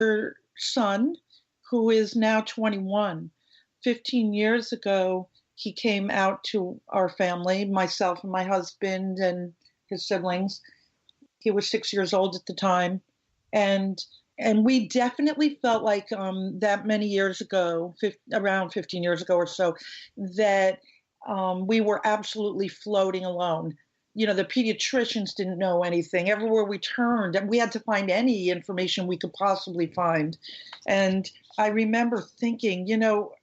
Her son, who is now 21. 15 years ago, he came out to our family, myself and my husband and his siblings. He was 6 years old at the time, and we definitely felt like that many years ago, around 15 years ago or so, that we were absolutely floating alone. The pediatricians didn't know anything. Everywhere we turned, and we had to find any information we could possibly find. And I remember thinking,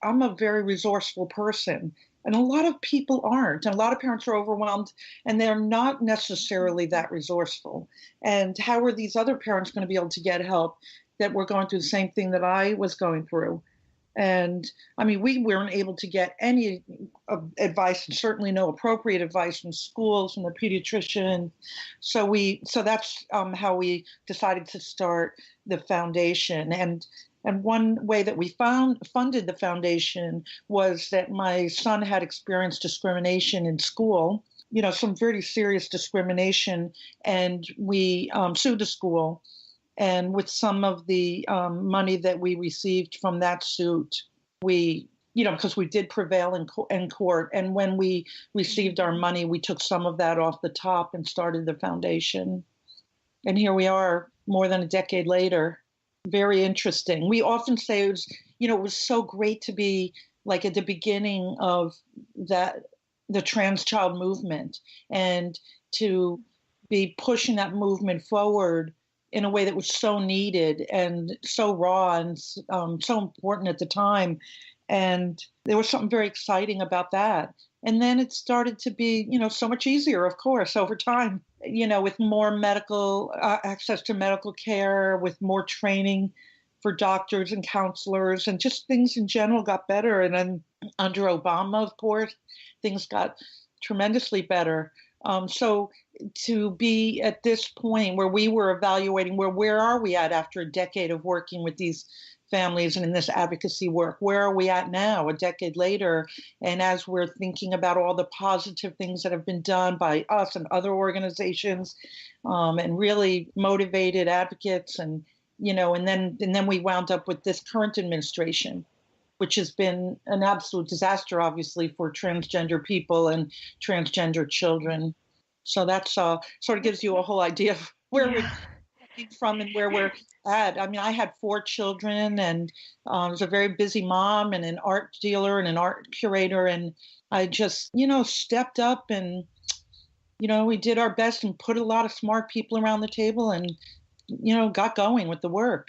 I'm a very resourceful person. And a lot of people aren't. And a lot of parents are overwhelmed and they're not necessarily that resourceful. And how are these other parents going to be able to get help that were going through the same thing that I was going through? And I mean, we weren't able to get any advice, and certainly no appropriate advice from schools, from the pediatrician. So that's how we decided to start the foundation. And one way that we funded the foundation was that my son had experienced discrimination in school, some very serious discrimination, and we sued the school. And with some of the money that we received from that suit, we, because we did prevail in court. And when we received our money, we took some of that off the top and started the foundation. And here we are more than a decade later. Very interesting. We often say it was so great to be like at the beginning of the trans child movement and to be pushing that movement forward in a way that was so needed and so raw and so important at the time. And there was something very exciting about that. And then it started to be, so much easier, of course, over time, with more medical access to medical care, with more training for doctors and counselors, and just things in general got better. And then under Obama, of course, things got tremendously better. So to be at this point where we were evaluating where are we at after a decade of working with these families and in this advocacy work, where are we at now, a decade later? And as we're thinking about all the positive things that have been done by us and other organizations, and really motivated advocates, and then we wound up with this current administration, which has been an absolute disaster, obviously, for transgender people and transgender children. So that sort of gives you a whole idea of where we're coming from and where we're at. I mean, I had 4 children, and I was a very busy mom and an art dealer and an art curator. And I just, stepped up and, we did our best and put a lot of smart people around the table and, got going with the work.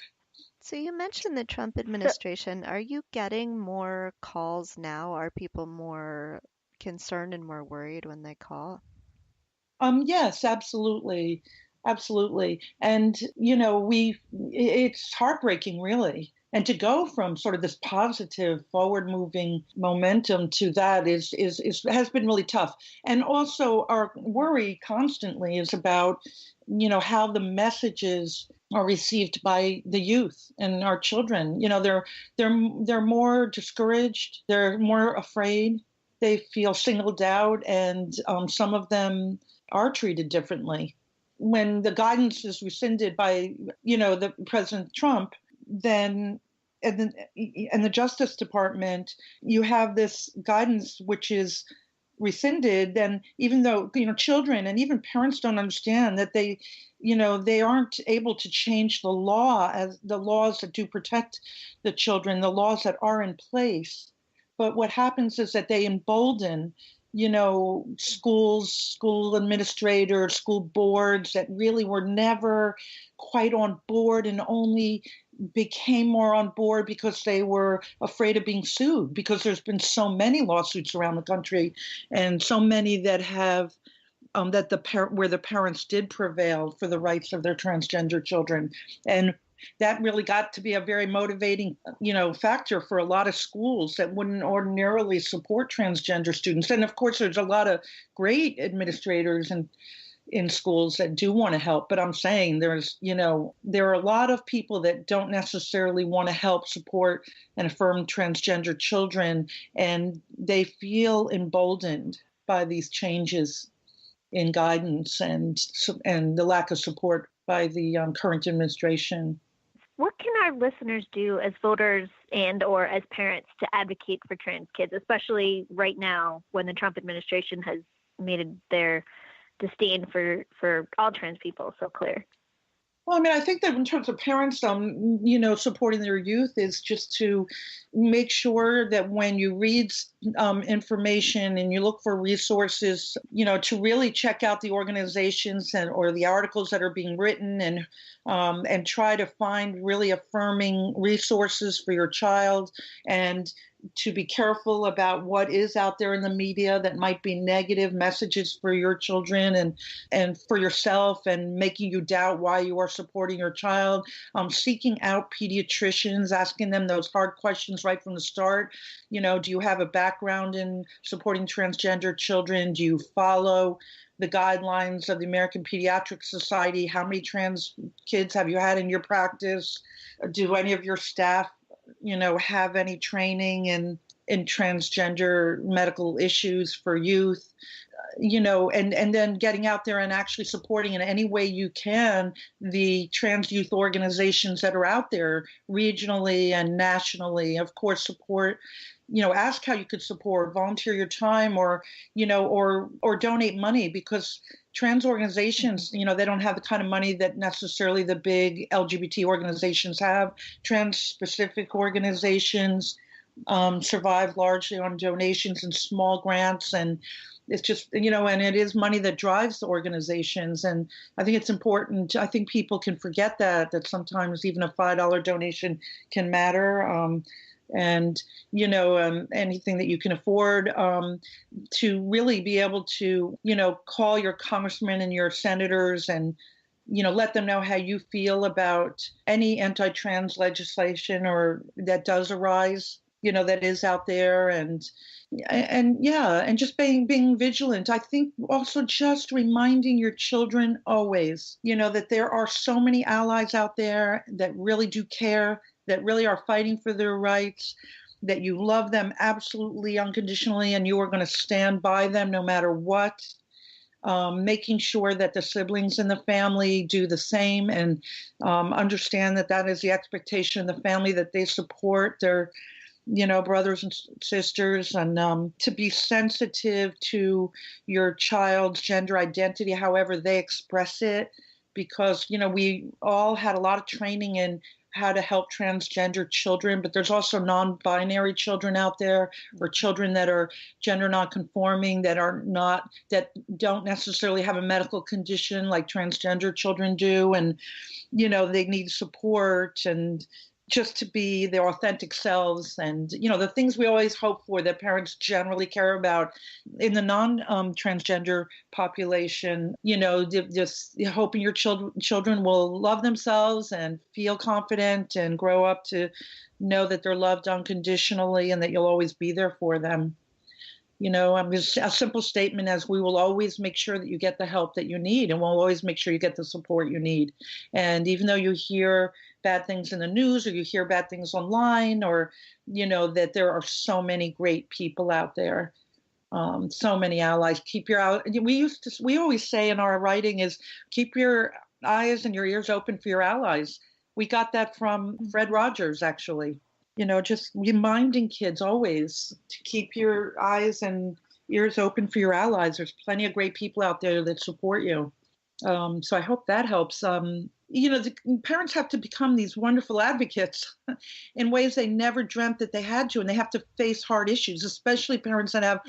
So you mentioned the Trump administration. Are you getting more calls now? Are people more concerned and more worried when they call? Yes, absolutely. Absolutely. And, it's heartbreaking, really. And to go from sort of this positive, forward-moving momentum to that has been really tough. And also, our worry constantly is about, how the messages are received by the youth and our children. They're more discouraged. They're more afraid. They feel singled out, and some of them are treated differently. When the guidance is rescinded by, the President Trump, then and the Justice Department, you have this guidance which is rescinded. Then even though, children and even parents don't understand that they aren't able to change the law, as the laws that do protect the children, the laws that are in place. But what happens is that they embolden, schools, school administrators, school boards that really were never quite on board and only became more on board because they were afraid of being sued, because there's been so many lawsuits around the country and so many that have where the parents did prevail for the rights of their transgender children. And that really got to be a very motivating, factor for a lot of schools that wouldn't ordinarily support transgender students. And of course, there's a lot of great administrators and in schools that do want to help. But I'm saying there are a lot of people that don't necessarily want to help support and affirm transgender children, and they feel emboldened by these changes in guidance and the lack of support by the current administration. What can our listeners do as voters and or as parents to advocate for trans kids, especially right now when the Trump administration has made their disdain for all trans people so clear? Well, I mean, I think that in terms of parents, supporting their youth is just to make sure that when you read information and you look for resources, to really check out the organizations or the articles that are being written and try to find really affirming resources for your child, and to be careful about what is out there in the media that might be negative messages for your children and for yourself, and making you doubt why you are supporting your child. Seeking out pediatricians, asking them those hard questions right from the start. Do you have a background in supporting transgender children? Do you follow the guidelines of the American Pediatric Society? How many trans kids have you had in your practice? Do any of your staff have any training in transgender medical issues for youth, and then getting out there and actually supporting in any way you can the trans youth organizations that are out there regionally and nationally. Of course, support, ask how you could support, volunteer your time, or donate money, because trans organizations, they don't have the kind of money that necessarily the big LGBT organizations have. Trans specific organizations survive largely on donations and small grants. And it's just, and it is money that drives the organizations. And I think it's important. I think people can forget that sometimes even a $5 donation can matter. And anything that you can afford, to really be able to call your congressmen and your senators and let them know how you feel about any anti-trans legislation or that does arise, that is out there, and just being vigilant. I think also just reminding your children always, that there are so many allies out there that really do care, that really are fighting for their rights, that you love them absolutely unconditionally, and you are going to stand by them no matter what. Making sure that the siblings in the family do the same, and understand that is the expectation of the family, that they support their brothers and sisters, and to be sensitive to your child's gender identity, however they express it, because we all had a lot of training in how to help transgender children, but there's also non-binary children out there, or children that are gender non-conforming, that don't necessarily have a medical condition like transgender children do, and they need support, and just to be their authentic selves, and the things we always hope for, that parents generally care about in the non-transgender population. Just hoping your children will love themselves and feel confident and grow up to know that they're loved unconditionally, and that you'll always be there for them. I'm just a simple statement as we will always make sure that you get the help that you need, and we'll always make sure you get the support you need. And even though you hear bad things in the news, or you hear bad things online, or, that there are so many great people out there, so many allies. We always say in our writing is keep your eyes and your ears open for your allies. We got that from Fred Rogers, actually. Just reminding kids always to keep your eyes and ears open for your allies. There's plenty of great people out there that support you. So I hope that helps. The parents have to become these wonderful advocates in ways they never dreamt that they had to, and they have to face hard issues, especially parents that have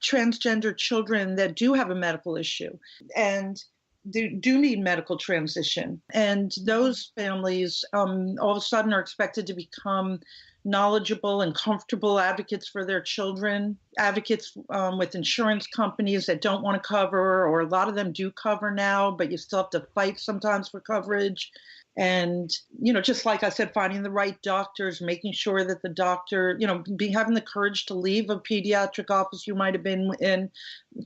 transgender children that do have a medical issue and do need medical transition. And those families all of a sudden are expected to become knowledgeable and comfortable advocates for their children, advocates with insurance companies that don't want to cover, or a lot of them do cover now, but you still have to fight sometimes for coverage. And, just like I said, finding the right doctors, making sure that the doctor, having the courage to leave a pediatric office you might have been in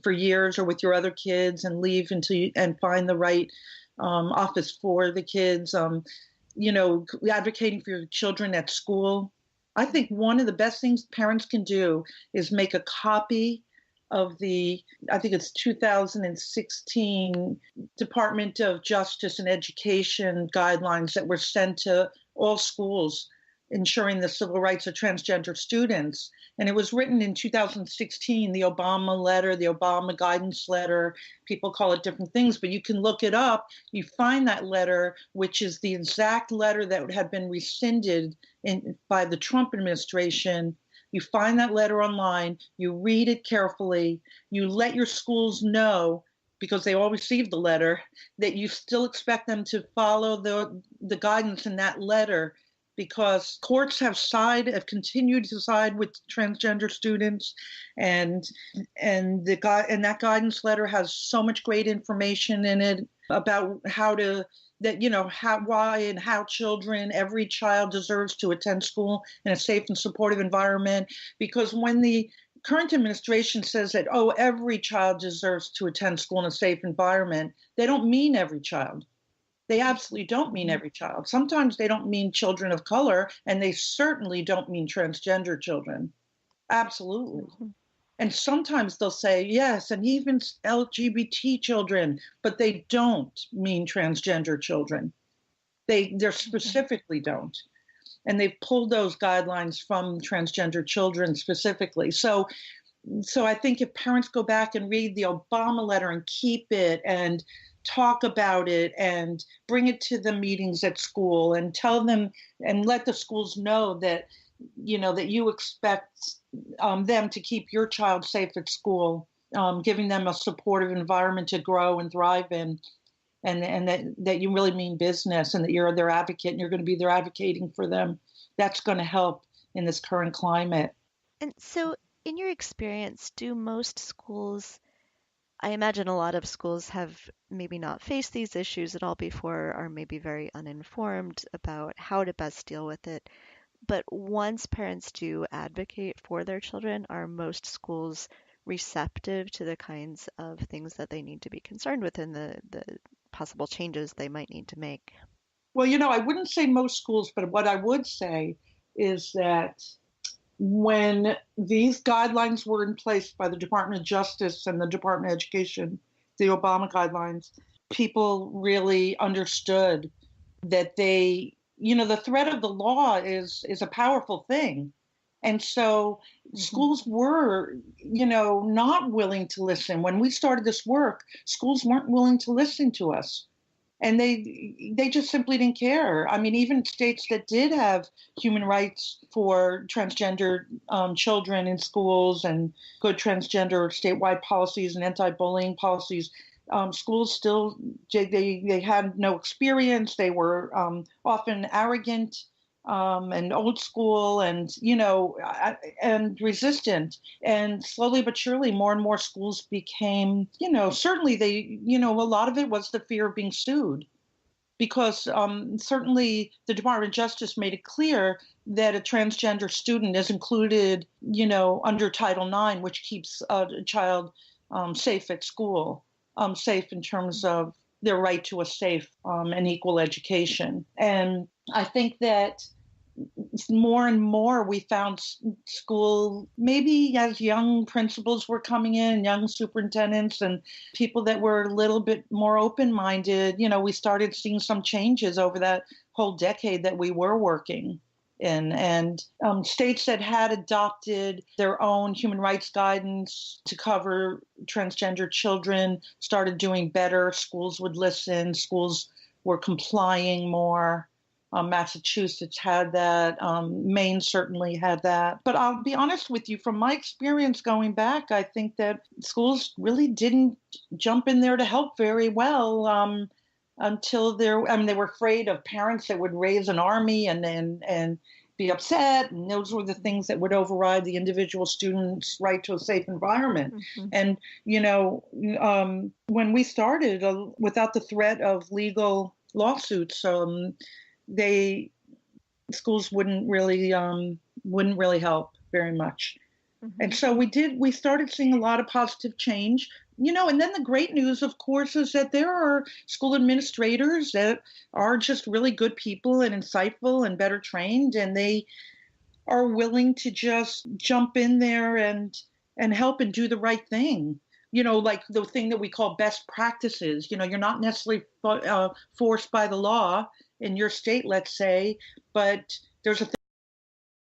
for years, or with your other kids, and leave and find the right office for the kids, advocating for your children at school. I think one of the best things parents can do is make a copy of I think it's 2016 Department of Justice and Education guidelines that were sent to all schools, ensuring the civil rights of transgender students. And it was written in 2016, the Obama letter, the Obama guidance letter. People call it different things, but you can look it up. You find that letter, which is the exact letter that had been rescinded by the Trump administration. You find that letter online, you read it carefully, you let your schools know, because they all received the letter, that you still expect them to follow the guidance in that letter, because courts have continued to side with transgender students, and that guidance letter has so much great information in it about why children, every child deserves to attend school in a safe and supportive environment. Because when the current administration says that, every child deserves to attend school in a safe environment, they don't mean every child. They absolutely don't mean every child. Sometimes they don't mean children of color, and they certainly don't mean transgender children. Absolutely. Mm-hmm. And sometimes they'll say, yes, and even LGBT children, but they don't mean transgender children. They specifically don't. And they've pulled those guidelines from transgender children specifically. So I think if parents go back and read the Obama letter and keep it and talk about it and bring it to the meetings at school and tell them and let the schools know that, that you expect them to keep your child safe at school, giving them a supportive environment to grow and thrive in, and that you really mean business, and that you're their advocate and you're going to be there advocating for them. That's going to help in this current climate. And so in your experience, do most schools, I imagine a lot of schools have maybe not faced these issues at all before, or maybe very uninformed about how to best deal with it. But once parents do advocate for their children, are most schools receptive to the kinds of things that they need to be concerned with and the possible changes they might need to make? Well, I wouldn't say most schools, but what I would say is that when these guidelines were in place by the Department of Justice and the Department of Education, the Obama guidelines, people really understood that the threat of the law is a powerful thing. And so schools were, not willing to listen. When we started this work, schools weren't willing to listen to us. And they just simply didn't care. I mean, even states that did have human rights for transgender children in schools and good transgender statewide policies and anti-bullying policies, schools still, they had no experience. They were often arrogant and old school and, and resistant. And slowly but surely, more and more schools became, certainly a lot of it was the fear of being sued. Because certainly the Department of Justice made it clear that a transgender student is included, under Title IX, which keeps a child safe at school, safe in terms of their right to a safe and equal education. And I think that more and more we found school, maybe as young principals were coming in, young superintendents and people that were a little bit more open-minded, we started seeing some changes over that whole decade that we were working in. And states that had adopted their own human rights guidance to cover transgender children started doing better. Schools would listen. Schools were complying more. Massachusetts had that. Maine certainly had that. But I'll be honest with you, from my experience going back, I think that schools really didn't jump in there to help very well until they were afraid of parents that would raise an army and be upset. And those were the things that would override the individual student's right to a safe environment. Mm-hmm. And, when we started, without the threat of legal lawsuits, schools wouldn't really help very much. Mm-hmm. And so we started seeing a lot of positive change, and then the great news, of course, is that there are school administrators that are just really good people and insightful and better trained, and they are willing to just jump in there and help and do the right thing. Like the thing that we call best practices. You're not necessarily forced by the law. in your state, let's say, but there's a